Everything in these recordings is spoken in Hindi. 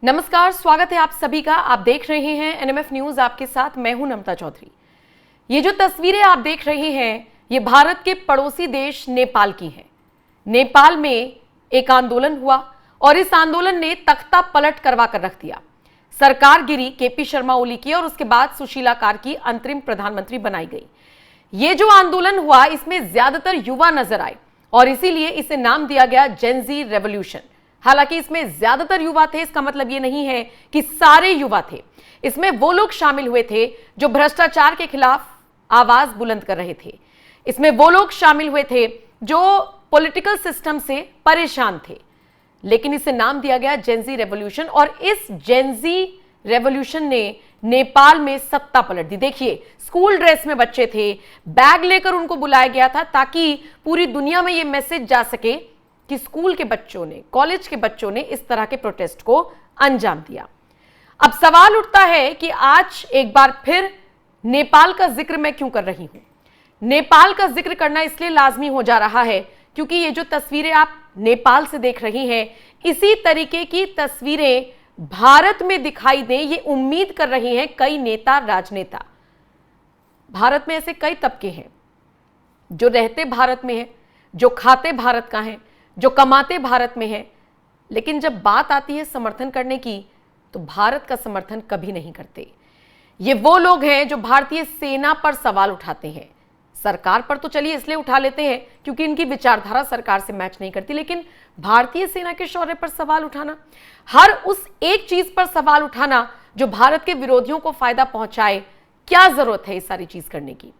नमस्कार, स्वागत है आप सभी का। आप देख रहे हैं एनएमएफ न्यूज, आपके साथ मैं हूं नमता चौधरी। ये जो तस्वीरें आप देख रहे हैं ये भारत के पड़ोसी देश नेपाल की हैं। नेपाल में एक आंदोलन हुआ और इस आंदोलन ने तख्ता पलट करवा कर रख दिया। सरकार गिरी केपी शर्मा ओली की और उसके बाद सुशीला कार्की अंतरिम प्रधानमंत्री बनाई गई। ये जो आंदोलन हुआ इसमें ज्यादातर युवा नजर आए और इसीलिए इसे नाम दिया गया जेनजी रेवोल्यूशन। हालांकि इसमें ज्यादातर युवा थे, इसका मतलब ये नहीं है कि सारे युवा थे। इसमें वो लोग शामिल हुए थे जो भ्रष्टाचार के खिलाफ आवाज बुलंद कर रहे थे। इसमें वो लोग शामिल हुए थे जो पॉलिटिकल सिस्टम से परेशान थे। लेकिन इसे नाम दिया गया जेनजी रेवोल्यूशन और इस जेनजी रेवोल्यूशन ने नेपाल में सत्ता पलट दी। देखिए, स्कूल ड्रेस में बच्चे थे, बैग लेकर उनको बुलाया गया था ताकि पूरी दुनिया में यह मैसेज जा सके कि स्कूल के बच्चों ने, कॉलेज के बच्चों ने इस तरह के प्रोटेस्ट को अंजाम दिया। अब सवाल उठता है कि आज एक बार फिर नेपाल का जिक्र मैं क्यों कर रही हूं। नेपाल का जिक्र करना इसलिए लाजमी हो जा रहा है क्योंकि ये जो तस्वीरें आप नेपाल से देख रही हैं, इसी तरीके की तस्वीरें भारत में दिखाई दें ये उम्मीद कर रही हैं कई नेता, राजनेता। भारत में ऐसे कई तबके हैं जो रहते भारत में हैं, जो खाते भारत का हैं, जो कमाते भारत में हैं, लेकिन जब बात आती है समर्थन करने की तो भारत का समर्थन कभी नहीं करते। ये वो लोग हैं जो भारतीय सेना पर सवाल उठाते हैं। सरकार पर तो चलिए इसलिए उठा लेते हैं क्योंकि इनकी विचारधारा सरकार से मैच नहीं करती, लेकिन भारतीय सेना के शौर्य पर सवाल उठाना, हर उस एक चीज पर सवाल उठाना जो भारत के विरोधियों को फायदा पहुंचाए, क्या जरूरत है इस सारी चीज करने की।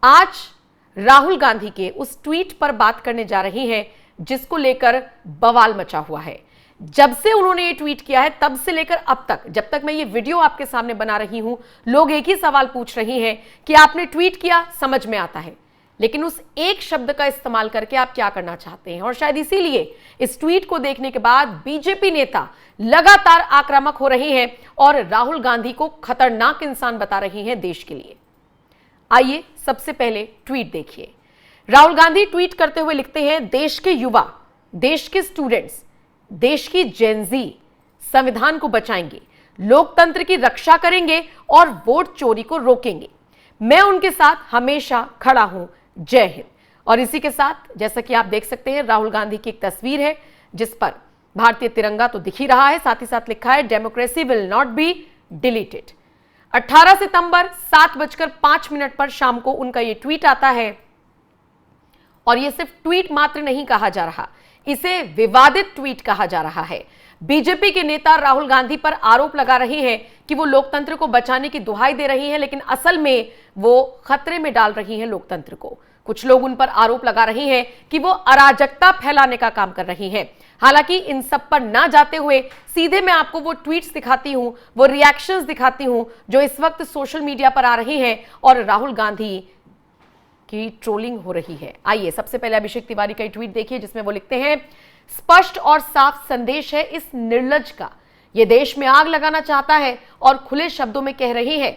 आज राहुल गांधी के उस ट्वीट पर बात करने जा रही हैं जिसको लेकर बवाल मचा हुआ है। जब से उन्होंने ये ट्वीट किया है तब से लेकर अब तक, जब तक मैं ये वीडियो आपके सामने बना रही हूं, लोग एक ही सवाल पूछ रहे हैं कि आपने ट्वीट किया, समझ में आता है, लेकिन उस एक शब्द का इस्तेमाल करके आप क्या करना चाहते हैं। और शायद इसीलिए इस ट्वीट को देखने के बाद बीजेपी नेता लगातार आक्रामक हो रहे हैं और राहुल गांधी को खतरनाक इंसान बता रही हैं देश के लिए। आइए सबसे पहले ट्वीट देखिए। राहुल गांधी ट्वीट करते हुए लिखते हैं, देश के युवा, देश के स्टूडेंट्स, देश की जेनजी संविधान को बचाएंगे, लोकतंत्र की रक्षा करेंगे और वोट चोरी को रोकेंगे। मैं उनके साथ हमेशा खड़ा हूं। जय हिंद। और इसी के साथ जैसा कि आप देख सकते हैं राहुल गांधी की एक तस्वीर है जिस पर भारतीय तिरंगा तो दिख ही रहा है, साथ ही साथ लिखा है democracy will not be deleted. 18 सितंबर 7:05 पर शाम को उनका यह ट्वीट आता है और यह सिर्फ ट्वीट मात्र नहीं कहा जा रहा, इसे विवादित ट्वीट कहा जा रहा है। बीजेपी के नेता राहुल गांधी पर आरोप लगा रहे हैं कि वो लोकतंत्र को बचाने की दुहाई दे रही हैं, लेकिन असल में वो खतरे में डाल रही हैं लोकतंत्र को। कुछ लोग उन पर आरोप लगा रहे हैं कि वो अराजकता फैलाने का काम कर रही हैं। हालांकि इन सब पर ना जाते हुए सीधे मैं आपको वो ट्वीट्स दिखाती हूं, वो रिएक्शंस दिखाती हूं जो इस वक्त सोशल मीडिया पर आ रही हैं और राहुल गांधी की ट्रोलिंग हो रही है। आइए सबसे पहले अभिषेक तिवारी का ट्वीट देखिए जिसमें वो लिखते हैं, स्पष्ट और साफ संदेश है इस निर्लज का, ये देश में आग लगाना चाहता है और खुले शब्दों में कह रही है,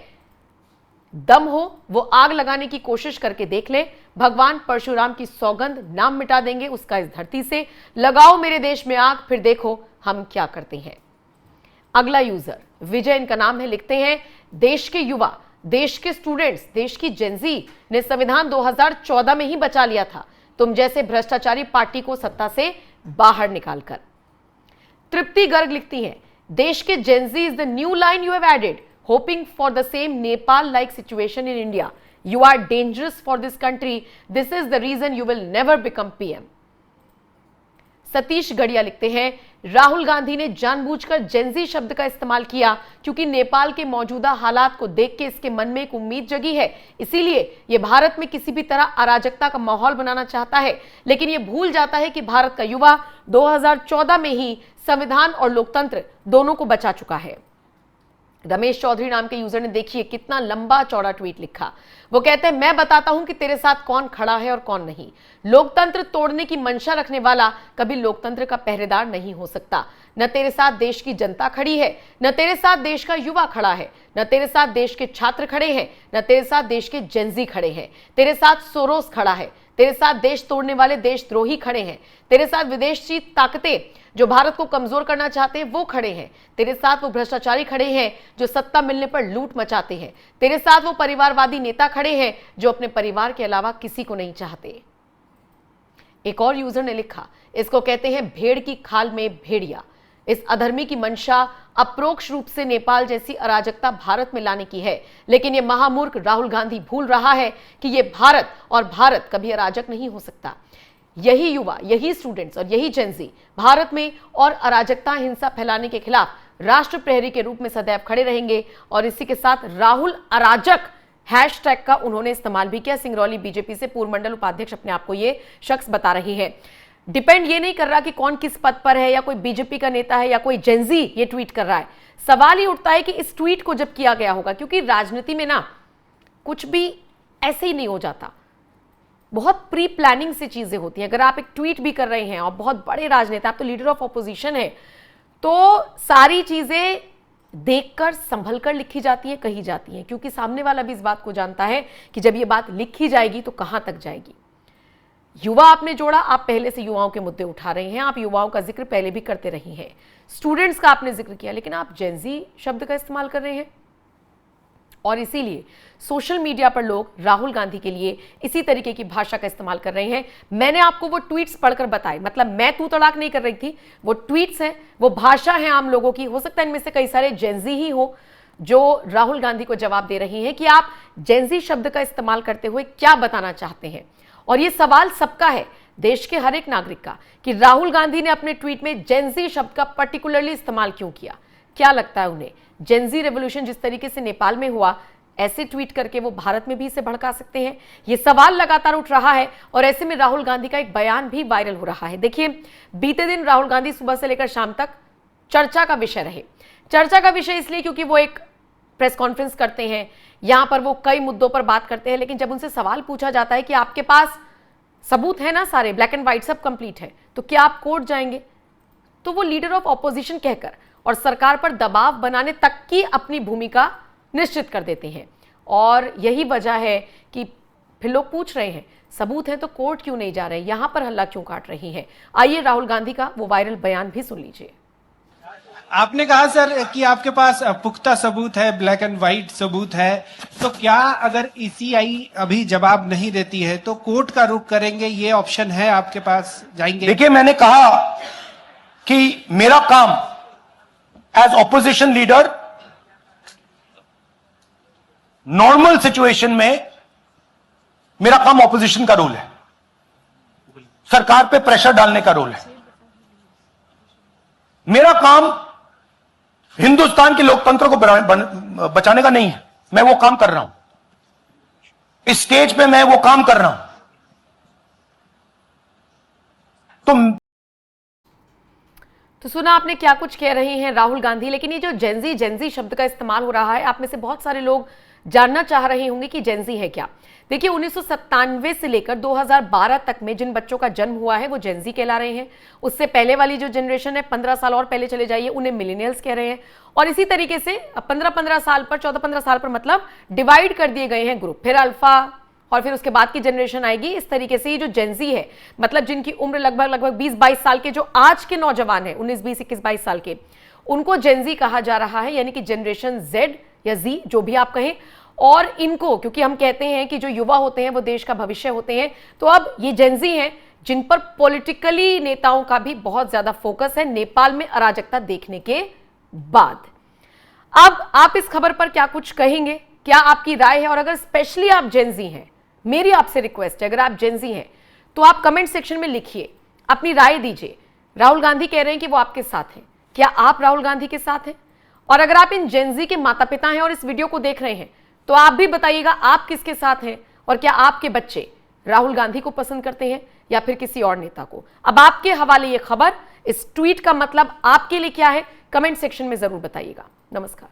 दम हो वो आग लगाने की कोशिश करके देख ले। भगवान परशुराम की सौगंध, नाम मिटा देंगे उसका इस धरती से। लगाओ मेरे देश में आग, फिर देखो हम क्या करते हैं। अगला यूजर विजय इनका नाम है, लिखते हैं, देश के युवा, देश के स्टूडेंट्स, देश की जेनजी ने संविधान 2014 में ही बचा लिया था, तुम जैसे भ्रष्टाचारी पार्टी को सत्ता से बाहर निकालकर। तृप्ति गर्ग लिखती हैं, देश के Gen Z is the new line you have added, hoping for the same Nepal like situation in India, you are dangerous for this country, this is the reason you will never become PM. Satish Gadhia लिखते हैं, राहुल गांधी ने जानबूझकर जेनजी शब्द का इस्तेमाल किया क्योंकि नेपाल के मौजूदा हालात को देख के इसके मन में एक उम्मीद जगी है, इसीलिए यह भारत में किसी भी तरह अराजकता का माहौल बनाना चाहता है, लेकिन यह भूल जाता है कि भारत का युवा 2014 में ही संविधान और लोकतंत्र दोनों को बचा चुका है। रमेश चौधरी नाम के यूजर ने देखिए कितना लंबा चौड़ा ट्वीट लिखा। वो कहते हैं, मैं बताता हूं कि तेरे साथ कौन खड़ा है और कौन नहीं। लोकतंत्र तोड़ने की मंशा रखने वाला कभी लोकतंत्र का पहरेदार नहीं हो सकता। न तेरे साथ देश की जनता खड़ी है, न तेरे साथ देश का युवा खड़ा है, न तेरे साथ देश के छात्र खड़े हैं, न तेरे साथ देश के जेनजी खड़े हैं। तेरे साथ सोरोस खड़ा है, तेरे साथ देश तोड़ने वाले देशद्रोही खड़े हैं, तेरे साथ विदेशी ताकतें जो भारत को कमजोर करना चाहते हैं वो खड़े हैं, तेरे साथ वो भ्रष्टाचारी खड़े हैं जो सत्ता मिलने पर लूट मचाते हैं, तेरे साथ वो परिवारवादी नेता खड़े हैं जो अपने परिवार के अलावा किसी को नहीं चाहते। एक और यूजर ने लिखा, इसको कहते हैं भेड़ की खाल में भेड़िया। इस अधर्मी की मंशा अप्रोक्ष रूप से नेपाल जैसी अराजकता भारत में लाने की है, लेकिन ये महामूर्ख राहुल गांधी भूल रहा है कि ये भारत और भारत कभी अराजक नहीं हो सकता। यही युवा, यही स्टूडेंट्स और यही जेनजी भारत में और अराजकता, हिंसा फैलाने के खिलाफ राष्ट्र प्रहरी के रूप में सदैव खड़े रहेंगे। और इसी के साथ राहुल अराजक हैशटैग का उन्होंने इस्तेमाल भी किया। सिंगरौली बीजेपी से पूर्व मंडल उपाध्यक्ष अपने आप को ये शख्स बता रही है। डिपेंड ये नहीं कर रहा कि कौन किस पद पर है, या कोई बीजेपी का नेता है या कोई जेनजी ये ट्वीट कर रहा है। सवाल ही उठता है कि इस ट्वीट को जब किया गया होगा, क्योंकि राजनीति में ना कुछ भी ऐसे ही नहीं हो जाता, बहुत प्री प्लानिंग से चीजें होती हैं। अगर आप एक ट्वीट भी कर रहे हैं और बहुत बड़े राजनेता, आप तो लीडर ऑफ ऑपोजिशन है, तो सारी चीजें देखकर संभल कर लिखी जाती है, कही जाती है, क्योंकि सामने वाला भी इस बात को जानता है कि जब ये बात लिखी जाएगी तो कहां तक जाएगी। युवा आपने जोड़ा, आप पहले से युवाओं के मुद्दे उठा रहे हैं, आप युवाओं का जिक्र पहले भी करते रही हैं, स्टूडेंट्स का आपने जिक्र किया, लेकिन आप जेनजी शब्द का इस्तेमाल कर रहे हैं। और इसीलिए सोशल मीडिया पर लोग राहुल गांधी के लिए इसी तरीके की भाषा का इस्तेमाल कर रहे हैं। मैंने आपको वो ट्वीट्स पढ़कर बताए, मतलब मैं तू तड़ाक नहीं कर रही थी, वो ट्वीट्स हैं, वो भाषा है आम लोगों की। हो सकता है इनमें से कई सारे जेनजी ही हो जो राहुल गांधी को जवाब दे रही हैं कि आप जेनजी शब्द का इस्तेमाल करते हुए क्या बताना चाहते हैं। और ये सवाल सबका है, देश के हर एक नागरिक का, कि राहुल गांधी ने अपने ट्वीट में जेनजी शब्द का पर्टिकुलरली इस्तेमाल क्यों किया। क्या लगता है उन्हें, जेनजी रेवोल्यूशन जिस तरीके से नेपाल में हुआ, ऐसे ट्वीट करके वो भारत में भी इसे भड़का सकते हैं? ये सवाल लगातार उठ रहा है और ऐसे में राहुल गांधी का एक बयान भी वायरल हो रहा है। देखिए, बीते दिन राहुल गांधी सुबह से लेकर शाम तक चर्चा का विषय रहे। चर्चा का विषय इसलिए क्योंकि वो एक प्रेस कॉन्फ्रेंस करते हैं, यहां पर वो कई मुद्दों पर बात करते हैं, लेकिन जब उनसे सवाल पूछा जाता है कि आपके पास सबूत है ना, सारे ब्लैक एंड व्हाइट सब कंप्लीट है, तो क्या आप कोर्ट जाएंगे, तो वो लीडर ऑफ ऑपोजिशन कहकर और सरकार पर दबाव बनाने तक की अपनी भूमिका निश्चित कर देते हैं। और यही वजह है कि फिर लोग पूछ रहे हैं सबूत है तो कोर्ट क्यों नहीं जा रहे, यहां पर हल्ला क्यों काट रही हैं। आइए राहुल गांधी का वो वायरल बयान भी सुन लीजिए। आपने कहा सर कि आपके पास पुख्ता सबूत है, ब्लैक एंड व्हाइट सबूत है, तो क्या अगर ईसीआई अभी जवाब नहीं देती है तो कोर्ट का रुख करेंगे, ये ऑप्शन है आपके पास, जाएंगे? देखिए, मैंने कहा कि मेरा काम as opposition leader normal situation में मेरा काम ऑपोजिशन का रोल है, सरकार पे प्रेशर डालने का रोल है। मेरा काम हिंदुस्तान के लोकतंत्र को बचाने का नहीं है। मैं वो काम कर रहा हूं, इस स्टेज पे मैं वो काम कर रहा हूं। तो सुना आपने क्या कुछ कह रहे हैं राहुल गांधी। लेकिन ये जो जेनजी शब्द का इस्तेमाल हो रहा है, आप में से बहुत सारे लोग जानना चाह रहे होंगे कि जेनजी है क्या। देखिए, 1997 से लेकर 2012 तक में जिन बच्चों का जन्म हुआ है वो जेनजी कहला रहे हैं। उससे पहले वाली जो जनरेशन है, 15 साल और पहले चले जाइए, उन्हें मिलेनियल्स कह रहे हैं। और इसी तरीके से 15-15 साल पर, 14-15 साल पर मतलब डिवाइड कर दिए गए हैं ग्रुप। फिर अल्फा और फिर उसके बाद की जनरेशन आएगी। इस तरीके से ये जो जेनजी है, मतलब जिनकी उम्र लगभग 20-22 साल के, जो आज के नौजवान है 19, 20, 21, 22 साल के, उनको जेनजी कहा जा रहा है, यानी कि जनरेशन जेड या जी, जो भी आप कहें। और इनको, क्योंकि हम कहते हैं कि जो युवा होते हैं वो देश का भविष्य होते हैं, तो अब ये जेनजी हैं जिन पर पॉलिटिकली नेताओं का भी बहुत ज्यादा फोकस है नेपाल में अराजकता देखने के बाद। अब आप इस खबर पर क्या कुछ कहेंगे, क्या आपकी राय है? और अगर स्पेशली आप जेनजी हैं, मेरी आपसे रिक्वेस्ट है, अगर आप जेनजी हैं तो आप कमेंट सेक्शन में लिखिए, अपनी राय दीजिए। राहुल गांधी कह रहे हैं कि वो आपके साथ हैं, क्या आप राहुल गांधी के साथ हैं? और अगर आप इन जेनजी के माता पिता हैं और इस वीडियो को देख रहे हैं, तो आप भी बताइएगा आप किसके साथ हैं, और क्या आपके बच्चे राहुल गांधी को पसंद करते हैं या फिर किसी और नेता को। अब आपके हवाले ये खबर, इस ट्वीट का मतलब आपके लिए क्या है, कमेंट सेक्शन में जरूर बताइएगा। नमस्कार।